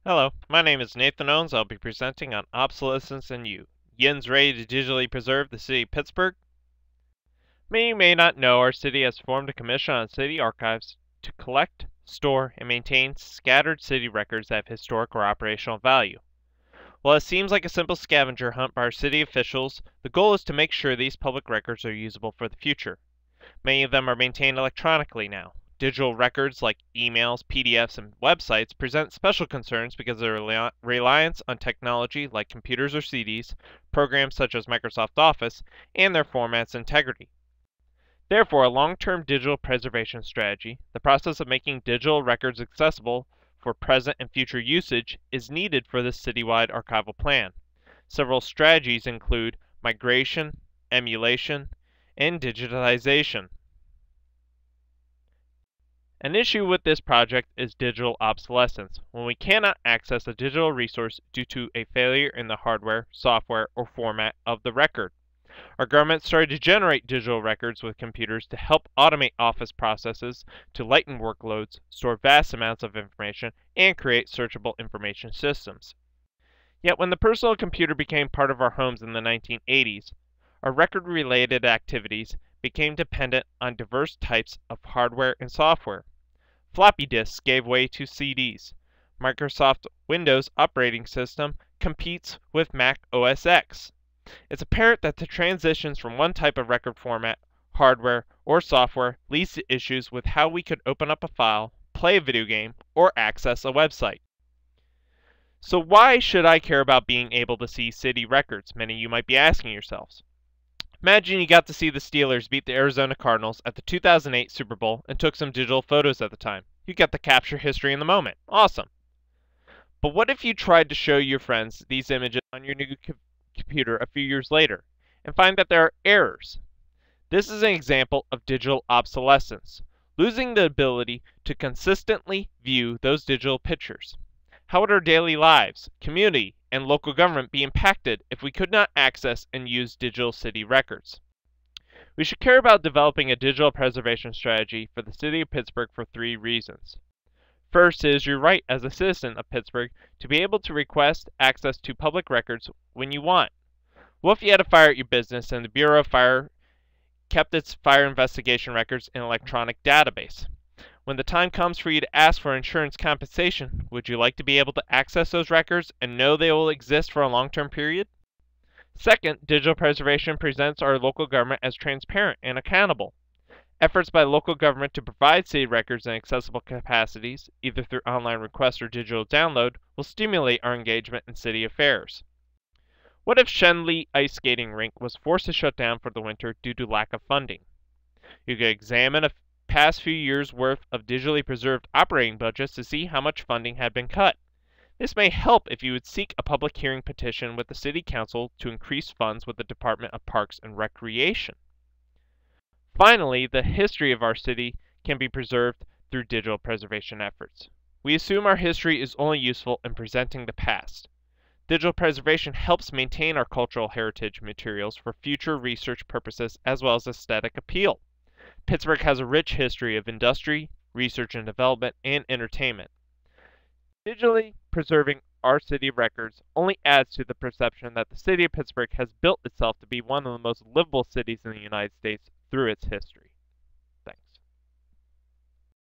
Hello, my name is Nathan Owens. I'll be presenting on Obsolescence and You. Yinz ready to digitally preserve the city of Pittsburgh? Many may not know our city has formed a commission on city archives to collect, store, and maintain scattered city records that have historic or operational value. While it seems like a simple scavenger hunt by our city officials, the goal is to make sure these public records are usable for the future. Many of them are maintained electronically now. Digital records like emails, PDFs, and websites present special concerns because of their reliance on technology like computers or CDs, programs such as Microsoft Office, and their format's integrity. Therefore, a long-term digital preservation strategy, the process of making digital records accessible for present and future usage, is needed for this citywide archival plan. Several strategies include migration, emulation, and digitization. An issue with this project is digital obsolescence, when we cannot access a digital resource due to a failure in the hardware, software, or format of the record. Our government started to generate digital records with computers to help automate office processes, to lighten workloads, store vast amounts of information, and create searchable information systems. Yet when the personal computer became part of our homes in the 1980s, our record-related activities became dependent on diverse types of hardware and software. Floppy disks gave way to CDs. Microsoft Windows operating system competes with Mac OS X. It's apparent that the transitions from one type of record format, hardware, or software leads to issues with how we could open up a file, play a video game, or access a website. So why should I care about being able to see city records? Many of you might be asking yourselves. Imagine you got to see the Steelers beat the Arizona Cardinals at the 2008 Super Bowl and took some digital photos at the time. You get to capture history in the moment. Awesome. But what if you tried to show your friends these images on your new computer a few years later and find that there are errors? This is an example of digital obsolescence, losing the ability to consistently view those digital pictures. How would our daily lives, community, and local government be impacted if we could not access and use digital city records? We should care about developing a digital preservation strategy for the city of Pittsburgh for 3 reasons. First is your right as a citizen of Pittsburgh to be able to request access to public records when you want. What if you had a fire at your business and the Bureau of Fire kept its fire investigation records in an electronic database? When the time comes for you to ask for insurance compensation, would you like to be able to access those records and know they will exist for a long-term period? Second, digital preservation presents our local government as transparent and accountable. Efforts by local government to provide city records in accessible capacities, either through online request or digital download, will stimulate our engagement in city affairs. What if Shenley Ice Skating Rink was forced to shut down for the winter due to lack of funding? You could examine a past few years' worth of digitally preserved operating budgets to see how much funding had been cut. This may help if you would seek a public hearing petition with the City Council to increase funds with the Department of Parks and Recreation. Finally, the history of our city can be preserved through digital preservation efforts. We assume our history is only useful in presenting the past. Digital preservation helps maintain our cultural heritage materials for future research purposes as well as aesthetic appeal. Pittsburgh has a rich history of industry, research and development, and entertainment. Digitally preserving our city records only adds to the perception that the city of Pittsburgh has built itself to be one of the most livable cities in the United States through its history.